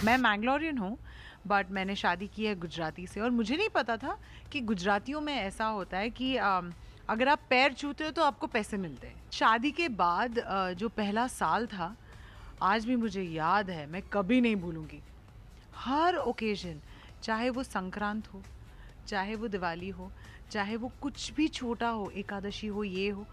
मैं मैंगलोरियन हूँ बट मैंने शादी की है गुजराती से, और मुझे नहीं पता था कि गुजरातियों में ऐसा होता है कि अगर आप पैर छूते हो तो आपको पैसे मिलते हैं। शादी के बाद जो पहला साल था, आज भी मुझे याद है, मैं कभी नहीं भूलूंगी। हर ओकेजन, चाहे वो संक्रांत हो, चाहे वो दिवाली हो, चाहे वो कुछ भी छोटा हो, एकादशी हो, ये हो,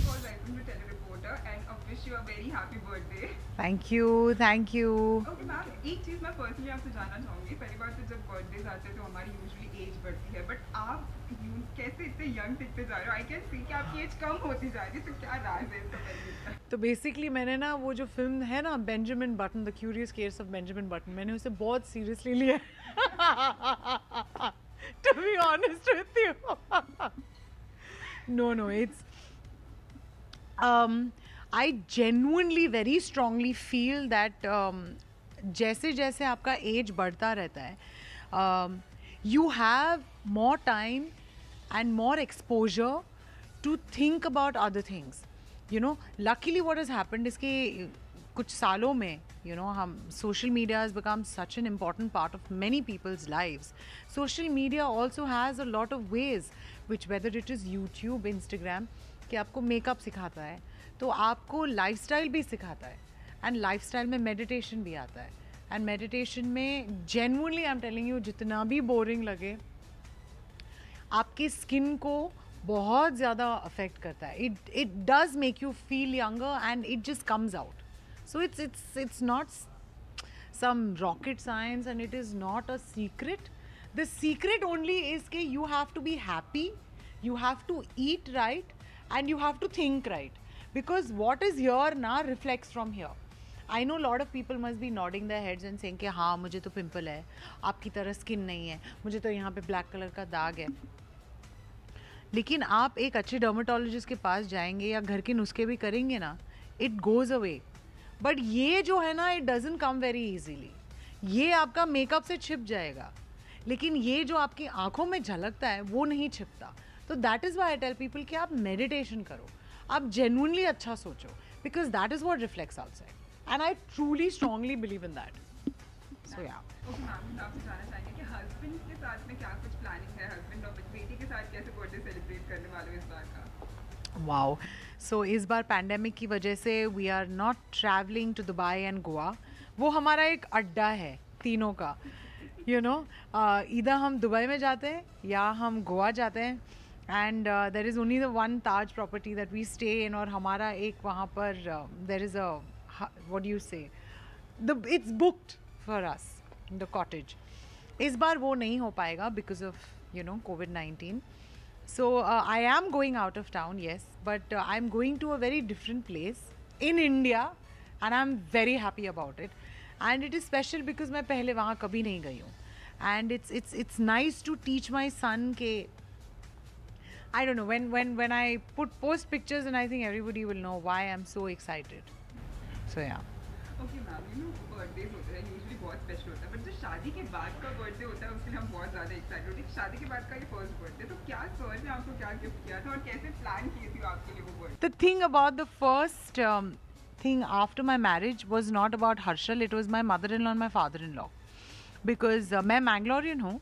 Welcome to Telereporter and I wish you a very happy birthday. Thank you, thank you. Okay ma'am, एक चीज़ मैं पर्सनली आपसे जानना चाहूँगी। पहली बात तो जब बर्थडेज आते हैं तो हमारी यूजुअली एज बढ़ती है, बट आप कैसे इतने यंग दिखते जा रहे हो? आई कैन सी कि आपकी एज कम होती जा रही है, तो क्या राज है इसका? तो बेसिकली मैंने ना वो जो फिल्म है ना Benjamin Button, the curious case of Benjamin Button, मैंने उसे बहुत सीरियसली लिया to be honest with you. No, it's I genuinely very strongly feel that जैसे जैसे आपका एज बढ़ता रहता है, you have more time and more exposure to think about other things. You know, luckily what has happened is कि कुछ सालों में, you know, हम social media has become such an important part of many people's lives. Social media also has a lot of ways, which whether it is YouTube, Instagram, कि आपको makeup सिखाता है, तो आपको लाइफस्टाइल भी सिखाता है, एंड लाइफस्टाइल में मेडिटेशन भी आता है, एंड मेडिटेशन में genuinely I am telling you, जितना भी बोरिंग लगे, आपकी स्किन को बहुत ज़्यादा अफेक्ट करता है. It does make you feel younger and it just comes out. So it's not some rocket science and it is not a secret. The secret only is that you have to be happy, you have to eat right and you have to think right, because what is here now reflects from here. I know a lot of people must be nodding their heads and saying कि हाँ मुझे तो pimple है, आपकी तरह skin नहीं है, मुझे तो यहाँ पे ब्लैक कलर का दाग है. लेकिन आप एक अच्छे डर्मेटोलॉजिस्ट के पास जाएंगे या घर के नुस्खे भी करेंगे ना, इट गोज़ अवे. बट ये जो है ना, it doesn't come very easily. ये आपका मेकअप से छिप जाएगा, लेकिन ये जो आपकी आंखों में झलकता है वो नहीं छिपता. तो that is why I tell people कि आप मेडिटेशन करो, आप जेन्युइनली अच्छा सोचो, because that is what reflects outside, and I truly strongly believe in that. So ya okay ma'am, आपसे जानना चाहेंगे कि हस्बैंड के साथ में क्या कुछ प्लानिंग है? हस्बैंड और बेटी के साथ कैसे बर्थडे सेलिब्रेट करने वाले हो इस बार का? वाओ. सो इस बार पैंडेमिक की वजह से we are not travelling to Dubai and Goa. वो हमारा एक अड्डा है तीनों का. यू नो, इधर हम दुबई में जाते हैं या हम गोवा जाते हैं, and there is only the one Taj property that we stay in. और हमारा एक वहाँ पर there is a what you say, the it's booked for us the cottage. इस बार वो नहीं हो पाएगा because of you know COVID-19. So I am going out of town, yes, but I'm going to a very different place in India and I'm very happy about it. And it is special because मैं पहले वहाँ कभी नहीं गई हूँ. And it's nice to teach my son के, I don't know, when I post pictures and I think everybody will know why I'm so excited. So yeah. Okay ma'am, you know birthdays होते हैं usually बहुत special होता है, but जो शादी के बाद का बर्थडे होता है उसके लिए हम बहुत ज़्यादा एक्साइटेड होते हैं. शादी के बाद का ये फर्स्ट बर्थडे, तो क्या सर ने आपको क्या गिफ्ट किया था और कैसे प्लान की थी आपके लिए वो birthday? The thing about the first thing after my marriage was not about Harshal, it was my mother-in-law and my father-in-law. Because मैं मैंगलोरियन हूँ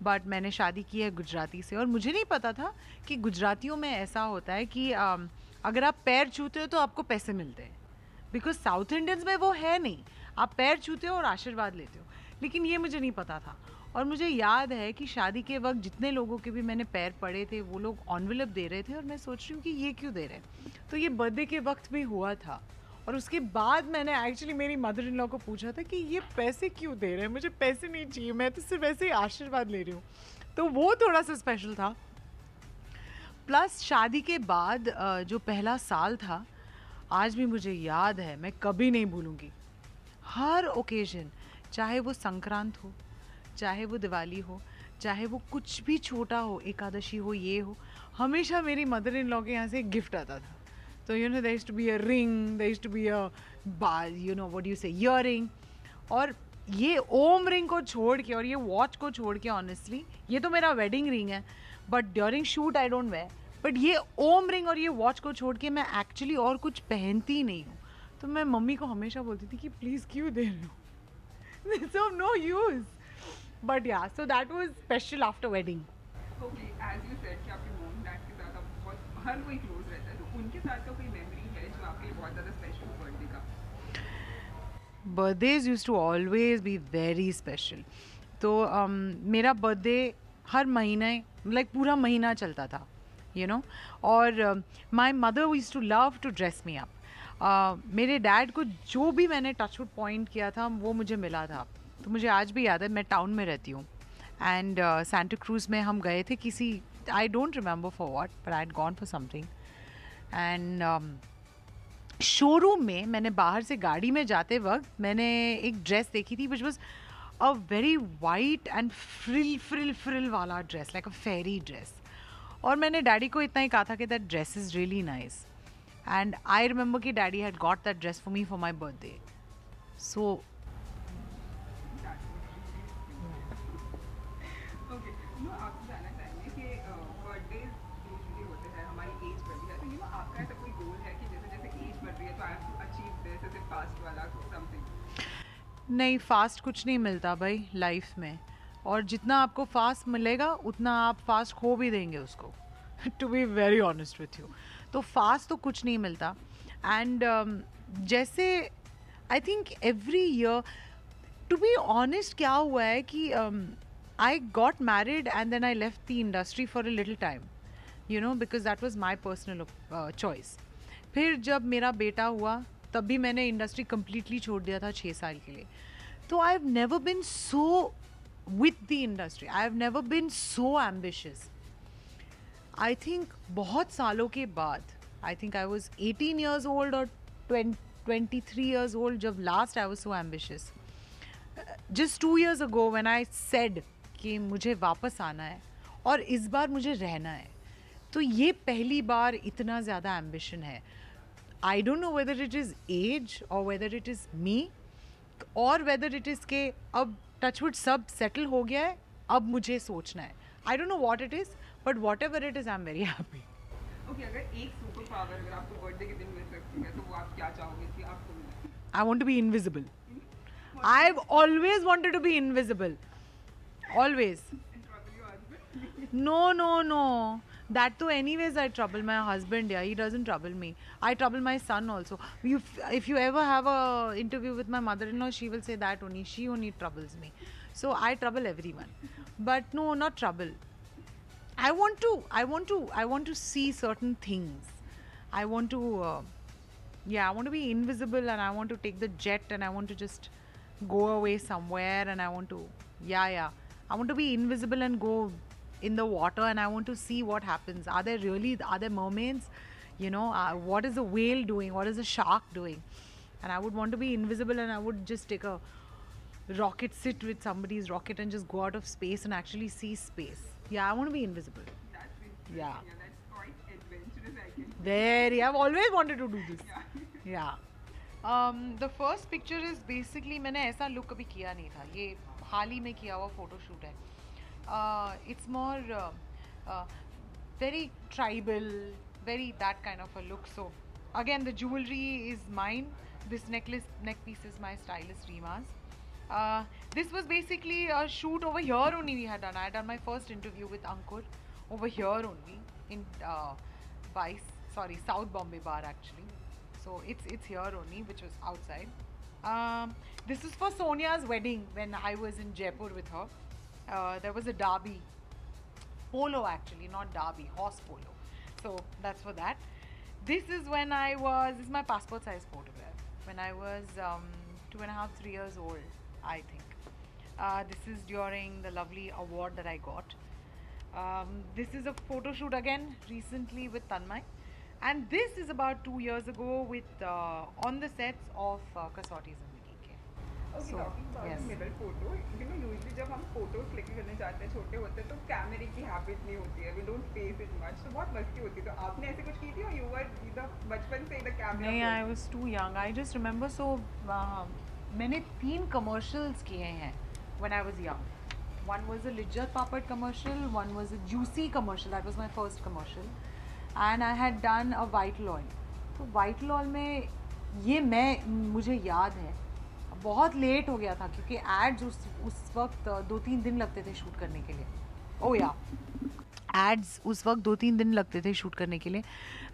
बट मैंने शादी की है गुजराती से, और मुझे नहीं पता था कि गुजरातियों में ऐसा होता है कि अगर आप पैर छूते हो तो आपको पैसे मिलते हैं. बिकॉज साउथ इंडियंस में वो है नहीं, आप पैर छूते हो और आशीर्वाद लेते हो. लेकिन ये मुझे नहीं पता था, और मुझे याद है कि शादी के वक्त जितने लोगों के भी मैंने पैर पड़े थे वो लोग एनवेलप दे रहे थे, और मैं सोच रही हूँ कि ये क्यों दे रहे हैं. तो ये बर्थडे के वक्त भी हुआ था, और उसके बाद मैंने एक्चुअली मेरी मदर इन लॉ को पूछा था कि ये पैसे क्यों दे रहे हैं, मुझे पैसे नहीं चाहिए, मैं तो सिर्फ ऐसे ही आशीर्वाद ले रही हूँ. तो वो थोड़ा सा स्पेशल था. प्लस शादी के बाद जो पहला साल था, आज भी मुझे याद है, मैं कभी नहीं भूलूंगी. हर ओकेजन, चाहे वो संक्रांत हो, चाहे वो दिवाली हो, चाहे वो कुछ भी छोटा हो, एकादशी हो, ये हो, हमेशा मेरी मदर इन लॉ के यहाँ से एक गिफ्ट आता था. तो you know there used to be a ring, there used to be a you know what you say earring. और ये ओम रिंग को छोड़ के और ये वॉच को छोड़ के ऑनेस्टली, ये तो मेरा वेडिंग रिंग है but during shoot I don't wear, but ये ओम रिंग और ये वॉच को छोड़ के मैं एक्चुअली और कुछ पहनती ही नहीं हूँ. तो मैं मम्मी को हमेशा बोलती थी कि प्लीज़ क्यों दे रहे हो, it's of no use. But ya so that was special after wedding. Okay, as you said कि आपके मॉम डैड के साथ आप बहुत हर कोई क्लोज रहता है, तो उनके साथ का कोई मेमोरी है जो आपके लिए बहुत ज़्यादा स्पेशल हो बर्थडे का? Birthdays used to always be very special. तो मेरा बर्थडे हर महीने लाइक पूरा महीना चलता था, यू नो. और my mother used to love to dress me up. मेरे डैड को जो भी मैंने टचवुड पॉइंट किया था वो मुझे मिला था. तो मुझे आज भी याद है, मैं टाउन में रहती हूँ एंड सांता क्रूज में हम गए थे किसी, I don't remember for what, but I had gone for something. And showroom में मैंने बाहर से गाड़ी में जाते वक्त मैंने एक ड्रेस देखी थी which was a very white and frill वाला dress, like a fairy dress. और मैंने डैडी को इतना ही कहा था कि that dress is really nice. And I remember कि daddy had got that dress for me for my birthday. So okay, आपसे जानना चाहेंगे कि बर्थडेज यूजुअली होते हैं, हमारी एज बढ़ती है, तो आपका ऐसा कोई गोल है कि जैसे जैसे एज बढ़ रही है तो I have to achieve this, ऐसे फास्ट वाला समथिंग? नहीं, फास्ट कुछ नहीं मिलता भाई लाइफ में. और जितना आपको फास्ट मिलेगा उतना आप फास्ट खो भी देंगे उसको, to be very honest with you. तो फास्ट तो कुछ नहीं मिलता. एंड जैसे I think every year, to be honest क्या हुआ है कि I got married and then I left the industry for a little time, you know, because that was my personal choice. फिर जब मेरा बेटा हुआ तब भी मैंने इंडस्ट्री कम्प्लीटली छोड़ दिया था 6 साल के लिए. तो I have never been so with the industry, I have never been so ambitious. I think बहुत सालों के बाद, आई think I was 18 years old और 23 years old जब last I was so ambitious. Just 2 years ago when I said कि मुझे वापस आना है और इस बार मुझे रहना है, तो ये पहली बार इतना ज़्यादा एम्बिशन है. I don't know whether it is age और वेदर इट इज़ मी और वेदर इट इज़ के अब टचवुड सब सेटल हो गया है, अब मुझे सोचना है. I don't know what it is, but what ever it is I am very happy. Okay, अगर एक सुपर पावर अगर आपको बर्थडे के दिन मिल सकती है तो वो आप क्या चाहोगे कि आपको मिले? I want to be invisible. I've always wanted to be invisible. Always. And trouble your husband? No. That too anyways I trouble my husband. Yeah, he doesn't trouble me. I trouble my son also. If you ever have a interview with my mother-in-law, she will say that only. She only troubles me. So I trouble everyone. But no, not trouble. I want to see certain things. I want to I want to be invisible and I want to take the jet and I want to just go away somewhere and I want to I want to be invisible and go in the water and I want to see what happens. Are there mermaids, you know, what is the whale doing, what is the shark doing? And I would want to be invisible and I would just take a rocket, sit with somebody's rocket and just go out of space and actually see space. I want to be invisible. That's interesting. Yeah. That's quite adventurous, I can say. Very. I've always wanted to do this. Yeah. The first picture is basically मैंने ऐसा look कभी किया नहीं था. ये हाल ही में किया हुआ फोटो शूट है. It's more very tribal, very that kind of a look. So again, the jewelry is mine. This neck piece is my stylist Rima's. This was basically a shoot over here only we had done. I had done my first interview with Ankur over here only in South Bombay Bar actually. So it's here only, which was outside. This is for Sonia's wedding when I was in Jaipur with her. There was a derby, polo actually, not derby, horse polo. So that's for that. This is when this is my passport size photograph. When I was 2.5, 3 years old, I think. This is during the lovely award that I got. This is a photo shoot again recently with Tanmay. And this is about 2 years ago with on the sets of Kasauti Zindagi Ke. Okay, So, talking about yes. the middle photo, you know, usually जब हम photos click करने जाते हैं, छोटे होते हैं तो कैमरे की हैबिट नहीं होती है, we don't face it much, तो बहुत मस्ती होती है। तो आपने ऐसे कुछ की थी और यू वर द बचपन से द कैमरा? नहीं, I was too young. I just remember so मैंने 3 कमर्शियल्स किए हैं when I was young. One was a Lijjat Papad commercial, one was a Juicy commercial, that was my first commercial, and I had done a Vital Oil. तो Vital Oil में ये मुझे याद है बहुत लेट हो गया था क्योंकि एड्स उस वक्त 2-3 दिन लगते थे शूट करने के लिए. ओह या एड्स उस वक्त 2-3 दिन लगते थे शूट करने के लिए.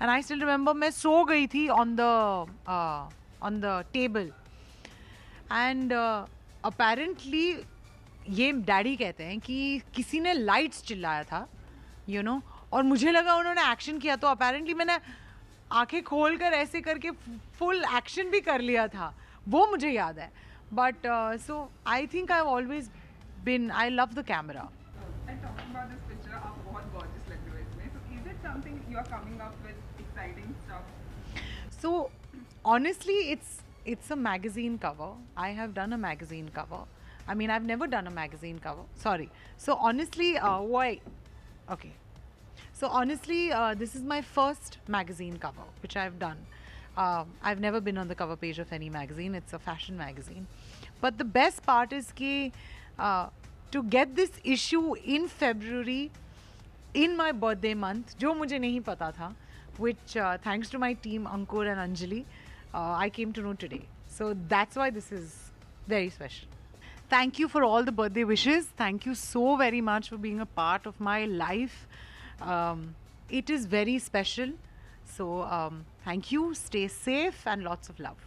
एंड आई स्टिल रिमेंबर मैं सो गई थी on the table and apparently ये डैडी कहते हैं कि किसी ने लाइट्स चिल्लाया था और मुझे लगा उन्होंने एक्शन किया, तो अपेरेंटली मैंने आंखें खोल कर ऐसे करके फुल एक्शन भी कर लिया था, वो मुझे याद है. But so I think I have always been, I love the camera. And talking about this picture, आप बहुत गॉर्जियस लग रहे हो इसमें, so is it something you are coming up with exciting stuff? So honestly, it's a magazine cover. I have done a magazine cover. I mean, I've never done a magazine cover. Sorry. So honestly, okay. So honestly, this is my first magazine cover which I've done. I've never been on the cover page of any magazine. It's a fashion magazine. But the best part is to get this issue in February, in my birthday month, जो मुझे नहीं पता था, which thanks to my team Ankur and Anjali, I came to know today. So that's why this is very special. Thank you for all the birthday wishes. Thank you so very much for being a part of my life. It is very special. So thank you. Stay safe and lots of love.